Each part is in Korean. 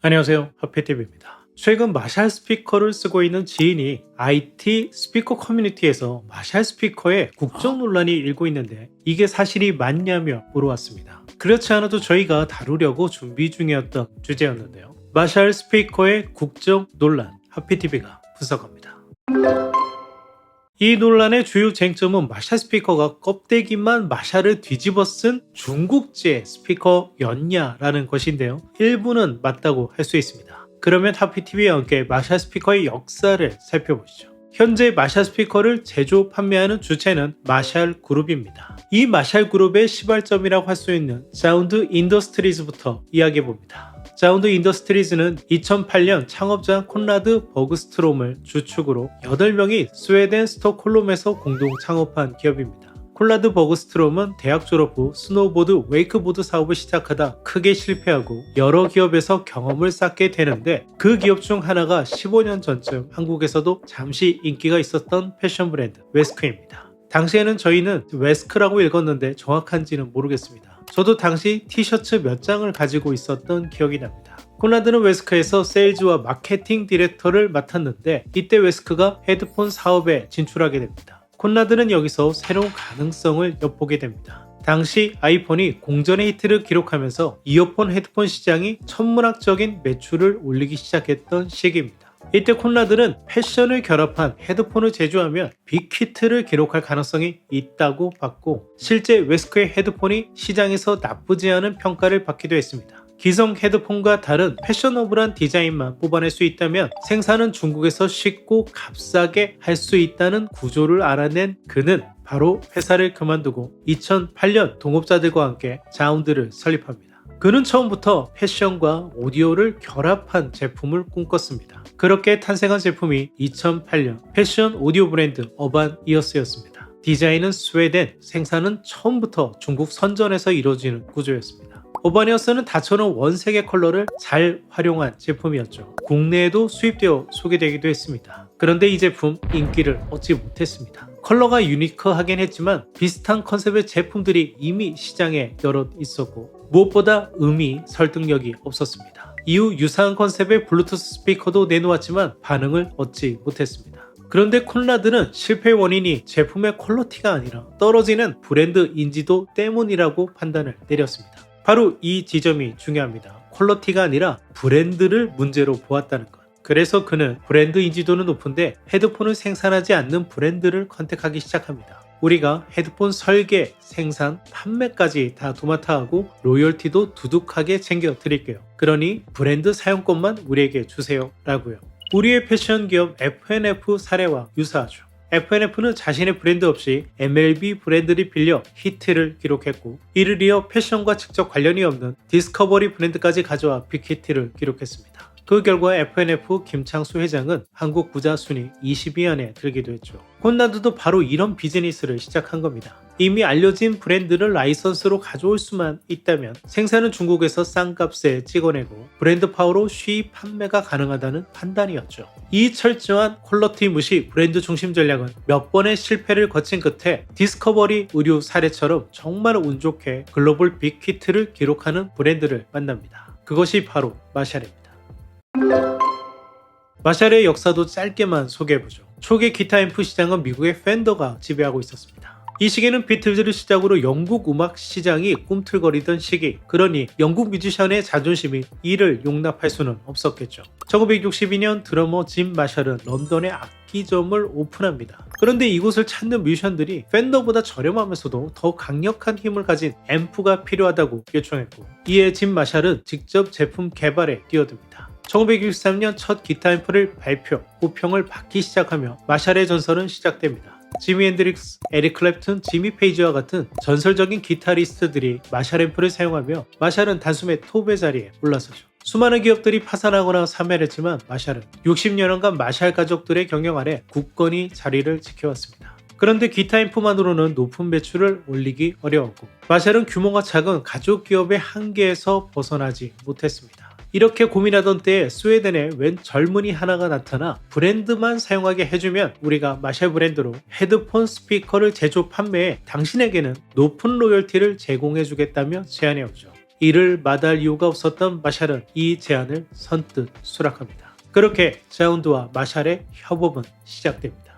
안녕하세요. 하피TV입니다. 최근 마샬 스피커를 쓰고 있는 지인이 IT 스피커 커뮤니티에서 마샬 스피커의 국정 논란이 일고 있는데 이게 사실이 맞냐며 물어왔습니다. 그렇지 않아도 저희가 다루려고 준비 중이었던 주제였는데요. 마샬 스피커의 국정 논란, 하피TV가 분석합니다. 이 논란의 주요 쟁점은 마샬 스피커가 껍데기만 마샬을 뒤집어 쓴 중국제 스피커였냐라는 것인데요. 일부는 맞다고 할 수 있습니다. 그러면 하피TV와 함께 마샬 스피커의 역사를 살펴보시죠. 현재 마샬 스피커를 제조 판매하는 주체는 마샬 그룹입니다. 이 마샬 그룹의 시발점이라고 할 수 있는 사운드 인더스트리즈부터 이야기해봅니다. 사운드 인더스트리즈는 2008년 창업자 콘라드 버그스트롬을 주축으로 8명이 스웨덴 스톡홀름에서 공동 창업한 기업입니다. 콘라드 버그스트롬은 대학 졸업 후 스노우보드, 웨이크보드 사업을 시작하다 크게 실패하고 여러 기업에서 경험을 쌓게 되는데 그 기업 중 하나가 15년 전쯤 한국에서도 잠시 인기가 있었던 패션 브랜드 웨스크입니다. 당시에는 저희는 웨스크라고 읽었는데 정확한지는 모르겠습니다. 저도 당시 티셔츠 몇 장을 가지고 있었던 기억이 납니다. 콘라드는 웨스크에서 세일즈와 마케팅 디렉터를 맡았는데 이때 웨스크가 헤드폰 사업에 진출하게 됩니다. 콘라드는 여기서 새로운 가능성을 엿보게 됩니다. 당시 아이폰이 공전의 히트를 기록하면서 이어폰 헤드폰 시장이 천문학적인 매출을 올리기 시작했던 시기입니다. 이때 콘라드는 패션을 결합한 헤드폰을 제조하면 빅히트를 기록할 가능성이 있다고 봤고 실제 웨스크의 헤드폰이 시장에서 나쁘지 않은 평가를 받기도 했습니다. 기성 헤드폰과 다른 패셔너블한 디자인만 뽑아낼 수 있다면 생산은 중국에서 쉽고 값싸게 할 수 있다는 구조를 알아낸 그는 바로 회사를 그만두고 2008년 동업자들과 함께 자운드를 설립합니다. 그는 처음부터 패션과 오디오를 결합한 제품을 꿈꿨습니다. 그렇게 탄생한 제품이 2008년 패션 오디오 브랜드 어반 이어스였습니다. 디자인은 스웨덴, 생산은 처음부터 중국 선전에서 이루어지는 구조였습니다. 어바니어스는 다처럼 원색의 컬러를 잘 활용한 제품이었죠. 국내에도 수입되어 소개되기도 했습니다. 그런데 이 제품 인기를 얻지 못했습니다. 컬러가 유니크하긴 했지만 비슷한 컨셉의 제품들이 이미 시장에 여럿 있었고 무엇보다 설득력이 없었습니다. 이후 유사한 컨셉의 블루투스 스피커도 내놓았지만 반응을 얻지 못했습니다. 그런데 콘라드는 실패의 원인이 제품의 퀄리티가 아니라 떨어지는 브랜드 인지도 때문이라고 판단을 내렸습니다. 바로 이 지점이 중요합니다. 퀄리티가 아니라 브랜드를 문제로 보았다는 것. 그래서 그는 브랜드 인지도는 높은데 헤드폰을 생산하지 않는 브랜드를 컨택하기 시작합니다. 우리가 헤드폰 설계, 생산, 판매까지 다 도맡아 하고 로열티도 두둑하게 챙겨 드릴게요. 그러니 브랜드 사용권만 우리에게 주세요 라고요. 우리의 패션 기업 F&F 사례와 유사하죠. F&F는 자신의 브랜드 없이 MLB 브랜드를 빌려 히트를 기록했고 이를 이어 패션과 직접 관련이 없는 디스커버리 브랜드까지 가져와 빅히트를 기록했습니다. 그 결과 F&F 김창수 회장은 한국 부자 순위 20위 안에 들기도 했죠. 콘라드도 바로 이런 비즈니스를 시작한 겁니다. 이미 알려진 브랜드를 라이선스로 가져올 수만 있다면 생산은 중국에서 싼 값에 찍어내고 브랜드 파워로 쉬이 판매가 가능하다는 판단이었죠. 이 철저한 퀄리티 무시 브랜드 중심 전략은 몇 번의 실패를 거친 끝에 디스커버리 의류 사례처럼 정말 운 좋게 글로벌 빅히트를 기록하는 브랜드를 만납니다. 그것이 바로 마샬입니다. 마샬의 역사도 짧게만 소개해보죠. 초기 기타 앰프 시장은 미국의 팬더가 지배하고 있었습니다. 이 시기는 비틀즈를 시작으로 영국 음악 시장이 꿈틀거리던 시기, 그러니 영국 뮤지션의 자존심이 이를 용납할 수는 없었겠죠. 1962년 드러머 짐 마샬은 런던에 악기점을 오픈합니다. 그런데 이곳을 찾는 뮤지션들이 팬더보다 저렴하면서도 더 강력한 힘을 가진 앰프가 필요하다고 요청했고 이에 짐 마샬은 직접 제품 개발에 뛰어듭니다. 1963년 첫 기타 앰프를 발표, 호평을 받기 시작하며 마샬의 전설은 시작됩니다. 지미 핸드릭스, 에릭 클랩튼, 지미 페이지와 같은 전설적인 기타리스트들이 마샬 앰프를 사용하며 마샬은 단숨에 톱의 자리에 올라서죠. 수많은 기업들이 파산하거나 사멸했지만 마샬은 60년간 마샬 가족들의 경영 아래 굳건히 자리를 지켜왔습니다. 그런데 기타 앰프만으로는 높은 매출을 올리기 어려웠고 마샬은 규모가 작은 가족 기업의 한계에서 벗어나지 못했습니다. 이렇게 고민하던 때에 스웨덴에 웬 젊은이 하나가 나타나 브랜드만 사용하게 해주면 우리가 마샬 브랜드로 헤드폰 스피커를 제조 판매해 당신에게는 높은 로열티를 제공해주겠다며 제안해오죠. 이를 마다할 이유가 없었던 마샬은 이 제안을 선뜻 수락합니다. 그렇게 자운드와 마샬의 협업은 시작됩니다.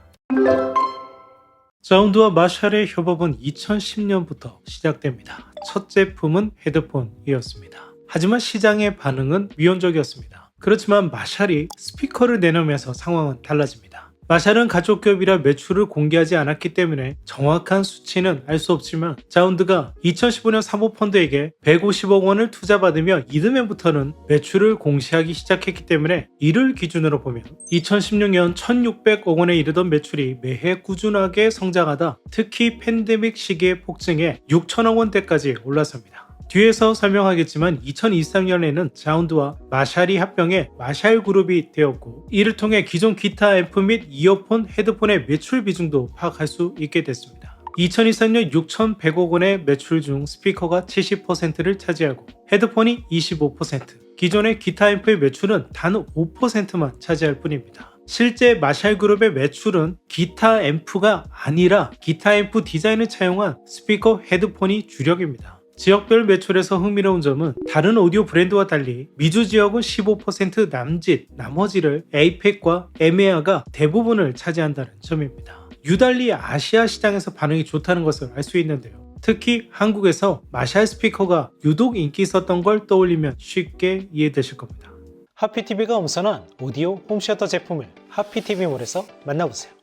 자운드와 마샬의 협업은 2010년부터 시작됩니다. 첫 제품은 헤드폰이었습니다. 하지만 시장의 반응은 미온적이었습니다. 그렇지만 마샬이 스피커를 내놓으면서 상황은 달라집니다. 마샬은 가족기업이라 매출을 공개하지 않았기 때문에 정확한 수치는 알 수 없지만 자운드가 2015년 사모펀드에게 150억 원을 투자받으며 이듬해부터는 매출을 공시하기 시작했기 때문에 이를 기준으로 보면 2016년 1600억 원에 이르던 매출이 매해 꾸준하게 성장하다 특히 팬데믹 시기의 폭증에 6천억 원대까지 올라섭니다. 뒤에서 설명하겠지만 2023년에는 자운드와 마샬이 합병해 마샬그룹이 되었고 이를 통해 기존 기타 앰프 및 이어폰, 헤드폰의 매출 비중도 파악할 수 있게 됐습니다. 2023년 6,100억 원의 매출 중 스피커가 70%를 차지하고 헤드폰이 25%, 기존의 기타 앰프의 매출은 단 5%만 차지할 뿐입니다. 실제 마샬그룹의 매출은 기타 앰프가 아니라 기타 앰프 디자인을 차용한 스피커, 헤드폰이 주력입니다. 지역별 매출에서 흥미로운 점은 다른 오디오 브랜드와 달리 미주 지역은 15% 남짓, 나머지를 에이펙과 에메아가 대부분을 차지한다는 점입니다. 유달리 아시아 시장에서 반응이 좋다는 것을 알 수 있는데요. 특히 한국에서 마샬 스피커가 유독 인기 있었던 걸 떠올리면 쉽게 이해되실 겁니다. 하피TV가 엄선한 오디오 홈시어터 제품을 하피TV몰에서 만나보세요.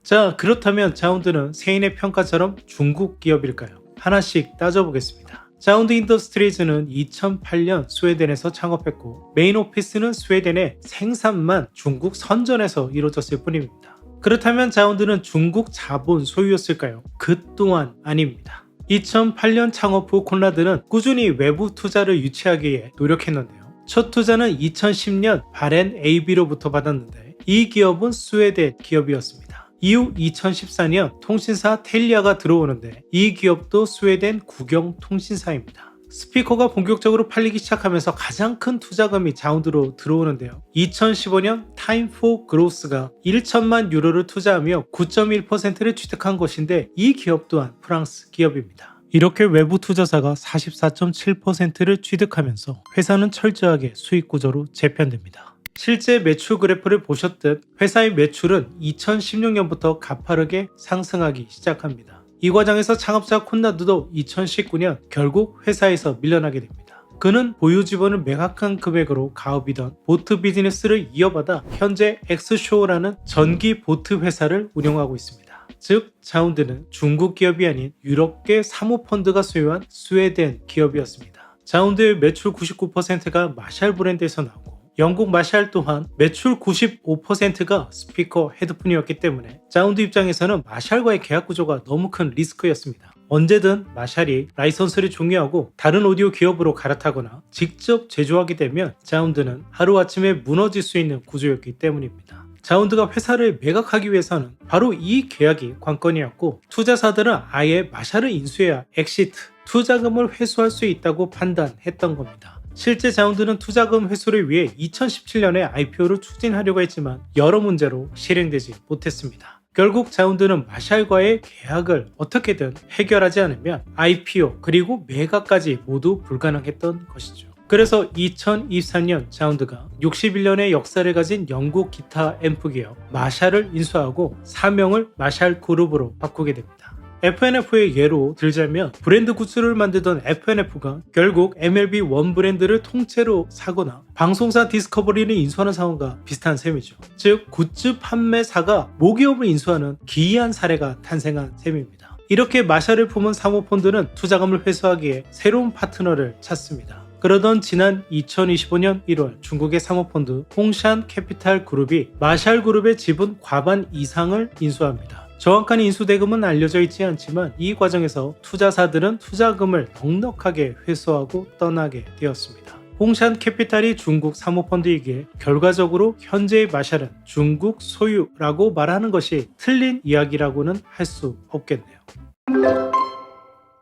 자, 그렇다면 자운드는 세인의 평가처럼 중국 기업일까요? 하나씩 따져보겠습니다. 자운드 인더스트리즈는 2008년 스웨덴에서 창업했고 메인 오피스는 스웨덴의 생산만 중국 선전에서 이루어졌을 뿐입니다. 그렇다면 자운드는 중국 자본 소유였을까요? 그 또한 아닙니다. 2008년 창업 후 콘라드는 꾸준히 외부 투자를 유치하기 위해 노력했는데요. 첫 투자는 2010년 바렌 AB로부터 받았는데 이 기업은 스웨덴 기업이었습니다. 이후 2014년 통신사 텔리아가 들어오는데 이 기업도 스웨덴 국영 통신사입니다. 스피커가 본격적으로 팔리기 시작하면서 가장 큰 투자금이 자운드로 들어오는데요. 2015년 타임 포 그로스가 1천만 유로를 투자하며 9.1%를 취득한 것인데 이 기업 또한 프랑스 기업입니다. 이렇게 외부 투자사가 44.7%를 취득하면서 회사는 철저하게 수익 구조로 재편됩니다. 실제 매출 그래프를 보셨듯 회사의 매출은 2016년부터 가파르게 상승하기 시작합니다. 이 과정에서 창업자 콘라드도 2019년 결국 회사에서 밀려나게 됩니다. 그는 보유 지분을 매각한 금액으로 가업이던 보트 비즈니스를 이어받아 현재 엑스쇼라는 전기 보트 회사를 운영하고 있습니다. 즉 자운드는 중국 기업이 아닌 유럽계 사모펀드가 소유한 스웨덴 기업이었습니다. 자운드의 매출 99%가 마샬 브랜드에서 나오고 영국 마샬 또한 매출 95%가 스피커, 헤드폰이었기 때문에 자운드 입장에서는 마샬과의 계약 구조가 너무 큰 리스크였습니다. 언제든 마샬이 라이선스를 종료하고 다른 오디오 기업으로 갈아타거나 직접 제조하게 되면 자운드는 하루아침에 무너질 수 있는 구조였기 때문입니다. 자운드가 회사를 매각하기 위해서는 바로 이 계약이 관건이었고 투자사들은 아예 마샬을 인수해야 엑시트, 투자금을 회수할 수 있다고 판단했던 겁니다. 실제 자운드는 투자금 회수를 위해 2017년에 IPO를 추진하려고 했지만 여러 문제로 실행되지 못했습니다. 결국 자운드는 마샬과의 계약을 어떻게든 해결하지 않으면 IPO 그리고 매각까지 모두 불가능했던 것이죠. 그래서 2024년 자운드가 61년의 역사를 가진 영국 기타 앰프 기업 마샬을 인수하고 사명을 마샬 그룹으로 바꾸게 됩니다. FNF의 예로 들자면 브랜드 굿즈를 만들던 FNF가 결국 MLB 원 브랜드를 통째로 사거나 방송사 디스커버리를 인수하는 상황과 비슷한 셈이죠. 즉 굿즈 판매사가 모기업을 인수하는 기이한 사례가 탄생한 셈입니다. 이렇게 마샬을 품은 사모펀드는 투자금을 회수하기에 새로운 파트너를 찾습니다. 그러던 지난 2025년 1월 중국의 사모펀드 홍샨 캐피탈 그룹이 마샬 그룹의 지분 과반 이상을 인수합니다. 정확한 인수 대금은 알려져 있지 않지만 이 과정에서 투자사들은 투자금을 넉넉하게 회수하고 떠나게 되었습니다. 홍샨 캐피탈이 중국 사모펀드이기에 결과적으로 현재의 마샬은 중국 소유라고 말하는 것이 틀린 이야기라고는 할 수 없겠네요.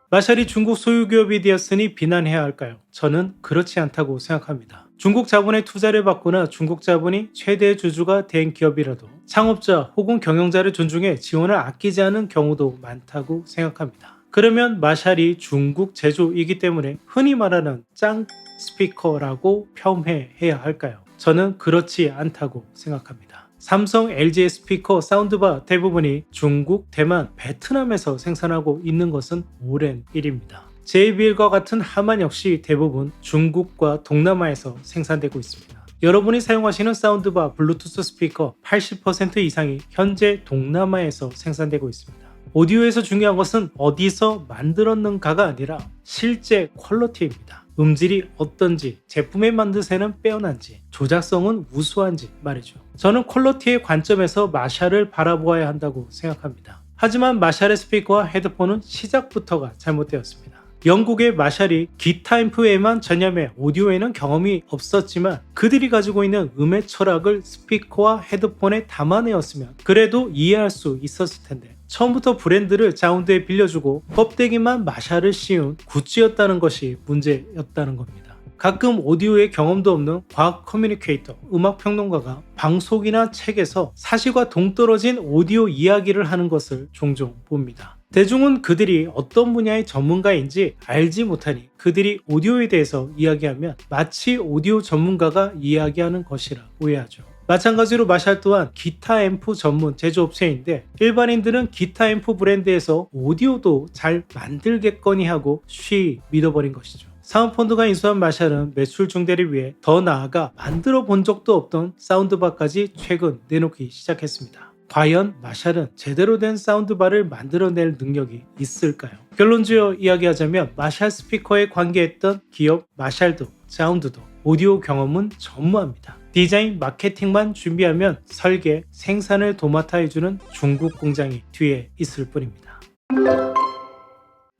마샬이 중국 소유 기업이 되었으니 비난해야 할까요? 저는 그렇지 않다고 생각합니다. 중국 자본의 투자를 받거나 중국 자본이 최대 주주가 된 기업이라도 창업자 혹은 경영자를 존중해 지원을 아끼지 않은 경우도 많다고 생각합니다. 그러면 마샬이 중국 제조이기 때문에 흔히 말하는 짱 스피커라고 폄훼해야 할까요? 저는 그렇지 않다고 생각합니다. 삼성, LG의 스피커 사운드바 대부분이 중국, 대만, 베트남에서 생산하고 있는 것은 오랜 일입니다. JBL과 같은 하만 역시 대부분 중국과 동남아에서 생산되고 있습니다. 여러분이 사용하시는 사운드바 블루투스 스피커 80% 이상이 현재 동남아에서 생산되고 있습니다. 오디오에서 중요한 것은 어디서 만들었는가가 아니라 실제 퀄리티입니다. 음질이 어떤지, 제품의 만드세는 빼어난지, 조작성은 우수한지 말이죠. 저는 퀄리티의 관점에서 마샬을 바라보아야 한다고 생각합니다. 하지만 마샬의 스피커와 헤드폰은 시작부터가 잘못되었습니다. 영국의 마샬이 기타 앰프에만 전념해 오디오에는 경험이 없었지만 그들이 가지고 있는 음의 철학을 스피커와 헤드폰에 담아내었으면 그래도 이해할 수 있었을 텐데 처음부터 브랜드를 자운드에 빌려주고 껍데기만 마샬을 씌운 구찌였다는 것이 문제였다는 겁니다. 가끔 오디오에 경험도 없는 과학 커뮤니케이터, 음악평론가가 방송이나 책에서 사실과 동떨어진 오디오 이야기를 하는 것을 종종 봅니다. 대중은 그들이 어떤 분야의 전문가인지 알지 못하니 그들이 오디오에 대해서 이야기하면 마치 오디오 전문가가 이야기하는 것이라 오해하죠. 마찬가지로 마샬 또한 기타 앰프 전문 제조업체인데 일반인들은 기타 앰프 브랜드에서 오디오도 잘 만들겠거니 하고 쉬 믿어버린 것이죠. 사운드펀드가 인수한 마샬은 매출 증대를 위해 더 나아가 만들어 본 적도 없던 사운드바까지 최근 내놓기 시작했습니다. 과연 마샬은 제대로 된 사운드바를 만들어낼 능력이 있을까요? 결론지어 이야기하자면 마샬 스피커에 관계했던 기업 마샬도 사운드도 오디오 경험은 전무합니다. 디자인, 마케팅만 준비하면 설계, 생산을 도맡아 해주는 중국 공장이 뒤에 있을 뿐입니다.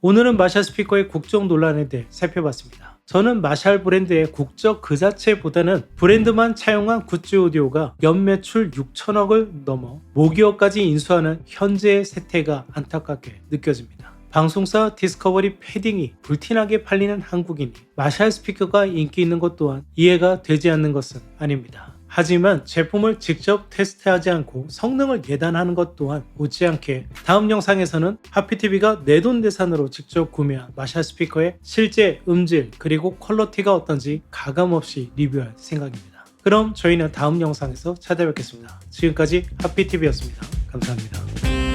오늘은 마샬 스피커의 국적 논란에 대해 살펴봤습니다. 저는 마샬 브랜드의 국적 그 자체보다는 브랜드만 차용한 굿즈 오디오가 연매출 6천억을 넘어 모기업까지 인수하는 현재의 세태가 안타깝게 느껴집니다. 방송사 디스커버리 패딩이 불티나게 팔리는 한국인이 마샬 스피커가 인기 있는 것 또한 이해가 되지 않는 것은 아닙니다. 하지만 제품을 직접 테스트하지 않고 성능을 예단하는 것 또한 못지않게 다음 영상에서는 하피TV가 내돈내산으로 직접 구매한 마샬 스피커의 실제 음질 그리고 퀄리티가 어떤지 가감없이 리뷰할 생각입니다. 그럼 저희는 다음 영상에서 찾아뵙겠습니다. 지금까지 하피TV였습니다. 감사합니다.